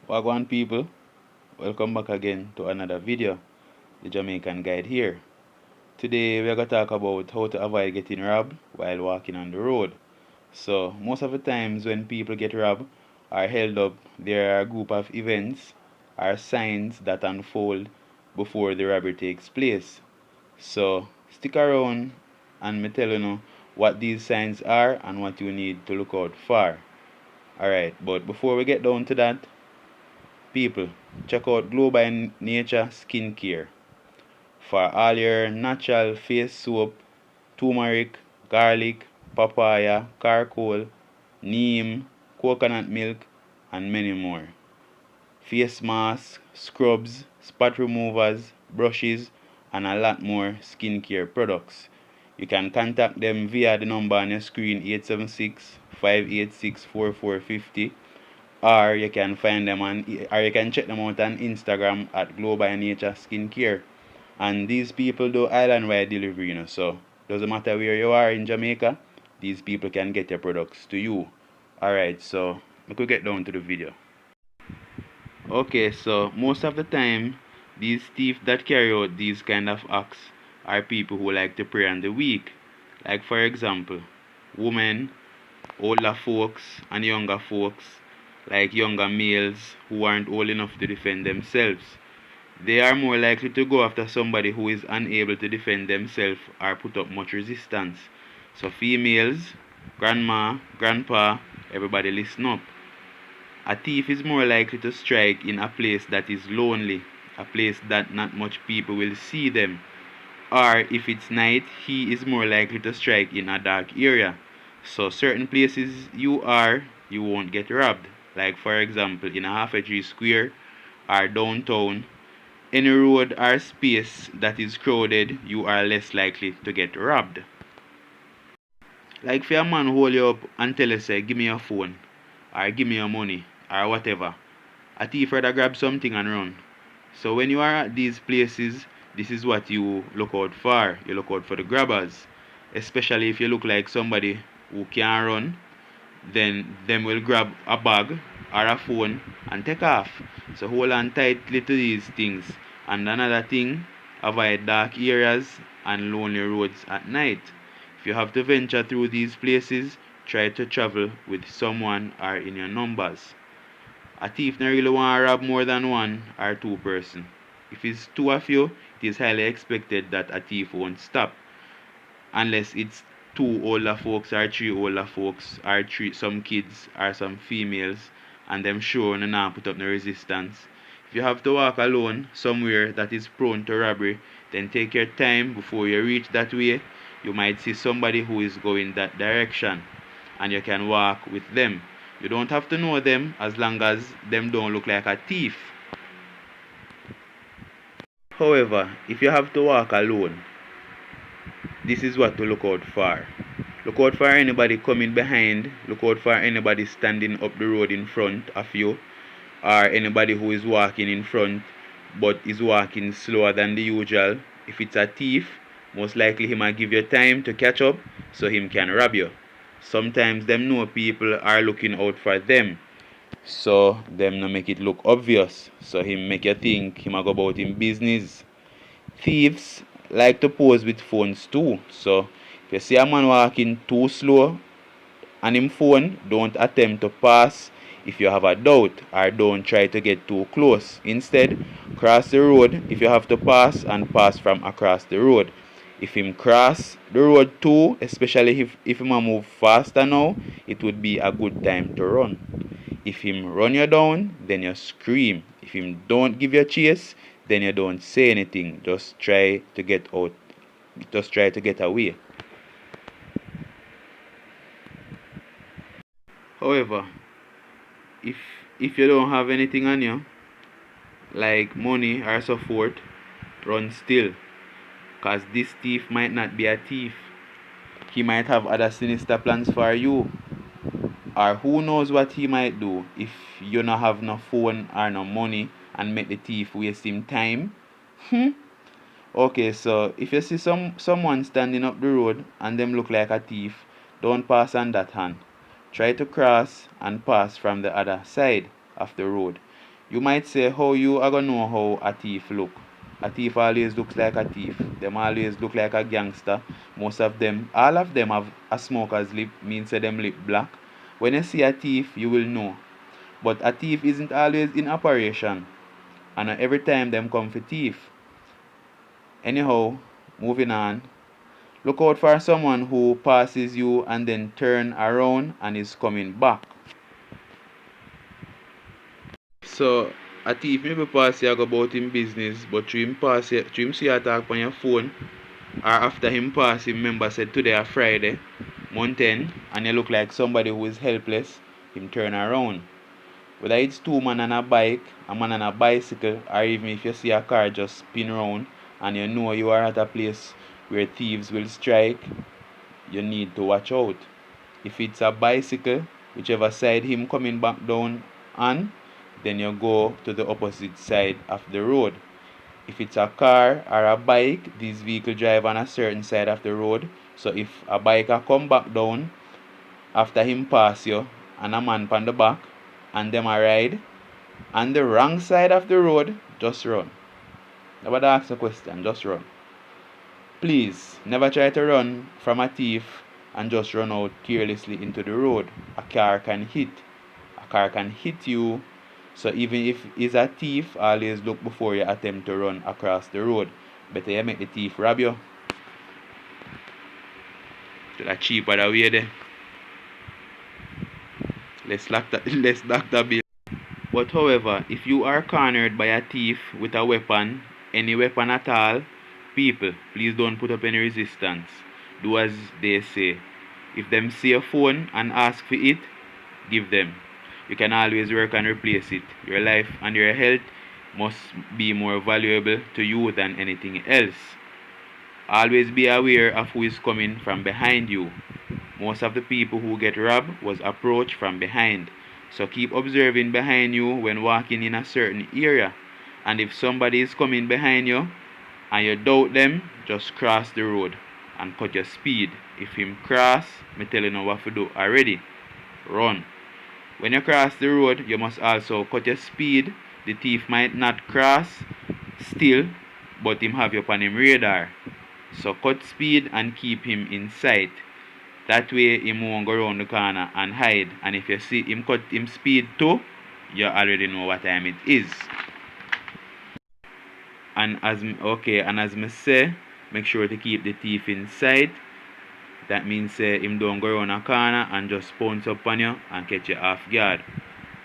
Wagwan people, welcome back again to another video. The Jamaican guide here. Today we're gonna talk about how to avoid getting robbed while walking on the road. So most of the times when people get robbed or held up, there are a group of events or signs that unfold before the robbery takes place. So stick around and me tell you know what these signs are and what you need to look out for. Alright, but before we get down to that, people, check out Glow by Nature Skincare for all your natural face soap, turmeric, garlic, papaya, charcoal, neem, coconut milk, and many more. Face masks, scrubs, spot removers, brushes, and a lot more skincare products. You can contact them via the number on your screen 876-586-4450, or you can find them or you can check them out on Instagram at Glow by Nature Skincare. And these people do island wide delivery, so doesn't matter where you are in Jamaica, these people can get your products to you. Alright, so we could get down to the video. Okay, so most of the time, these thieves that carry out these kind of acts are people who like to prey on the weak. Like for example, women, older folks, and younger folks, like younger males who aren't old enough to defend themselves. They are more likely to go after somebody who is unable to defend themselves or put up much resistance. So females, grandma, grandpa, everybody listen up. A thief is more likely to strike in a place that is lonely, a place that not much people will see them. Or if it's night, he is more likely to strike in a dark area. So certain places you won't get robbed. Like for example, in a half a tree square or downtown, any road or space that is crowded, you are less likely to get robbed. Like if a man hold you up and tell you say, give me your phone, or give me your money, or whatever, a thief rather grab something and run. So when you are at these places, this is what you look out for. You look out for the grabbers. Especially if you look like somebody who can run, then them will grab a bag or a phone and take off. So hold on tightly to these things. And another thing, avoid dark areas and lonely roads at night. If you have to venture through these places, try to travel with someone or in your numbers. A thief not really want to rob more than one or two person. If it's two of you, it is highly expected that a thief won't stop. Unless it's two older folks or three older folks or some kids or some females and them sure and not put up no resistance. If you have to walk alone somewhere that is prone to robbery, then take your time before you reach that way. You might see somebody who is going that direction and you can walk with them. You don't have to know them as long as them don't look like a thief. However, if you have to walk alone, this is what to look out for. Look out for anybody coming behind, look out for anybody standing up the road in front of you, or anybody who is walking in front but is walking slower than the usual. If it's a thief, most likely he might give you time to catch up so him can rob you. Sometimes them know people are looking out for them, so them no make it look obvious, so him make you think him a go about him business. Thieves like to pose with phones too, so if you see a man walking too slow on him phone, don't attempt to pass if you have a doubt, or don't try to get too close. Instead, cross the road if you have to pass and pass from across the road. If him cross the road too, especially if him a move faster now, it would be a good time to run. If him run you down, then you scream. If him don't give you chase, then you don't say anything. Just try to get out. Just try to get away. However, if if you don't have anything on you, like money or support, run still. Cause this thief might not be a thief. He might have other sinister plans for you. Or who knows what he might do if you not have no phone or no money and make the thief waste him time. Okay, so if you see someone standing up the road and them look like a thief, don't pass on that hand. Try to cross and pass from the other side of the road. You might say how you are gonna know how a thief look. A thief always looks like a thief. Them always look like a gangster. Most of them, all of them have a smoker's lip, means say them lip black. When you see a thief, you will know. But a thief isn't always in operation. And every time them come for thief. Anyhow, moving on. Look out for someone who passes you and then turn around and is coming back. So a thief maybe pass you go about him business, but through him see you talk on your phone, or after him pass him remember said today a Friday, month end, and you look like somebody who is helpless, him turn around. Whether it's two man on a bike, a man on a bicycle, or even if you see a car just spin round and you know you are at a place where thieves will strike, you need to watch out. If it's a bicycle, whichever side him coming back down on, then you go to the opposite side of the road. If it's a car or a bike, these vehicles drive on a certain side of the road. So if a biker come back down after him pass you and a man on the back and them a ride on the wrong side of the road, just run. Nobody ask a question, just run. Please, never try to run from a thief and just run out carelessly into the road. A car can hit. A car can hit you. So even if it's a thief, always look before you attempt to run across the road. Better you make the thief rob you. To the cheaper the way there. Less doctor bill. But however, if you are cornered by a thief with a weapon, any weapon at all, people, please don't put up any resistance. Do as they say. If them see a phone and ask for it, give them. You can always work and replace it. Your life and your health must be more valuable to you than anything else. Always be aware of who is coming from behind you. Most of the people who get robbed was approached from behind. So keep observing behind you when walking in a certain area. And if somebody is coming behind you and you doubt them, just cross the road and cut your speed. If him cross, me tell you know what to do already. Run. When you cross the road, you must also cut your speed. The thief might not cross still, but him have you on him radar. So cut speed and keep him in sight. That way him won't go around the corner and hide. And if you see him cut him speed too, you already know what time it is. And as me say, make sure to keep the thief in sight. That means him don't go around a corner and just pounce up on you and catch you off guard.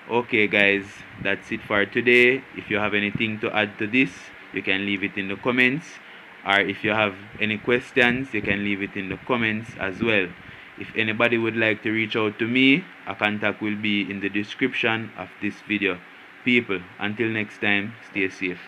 Okay guys, that's it for today. If you have anything to add to this, you can leave it in the comments. Or if you have any questions, you can leave it in the comments as well. If anybody would like to reach out to me, a contact will be in the description of this video. People, until next time, stay safe.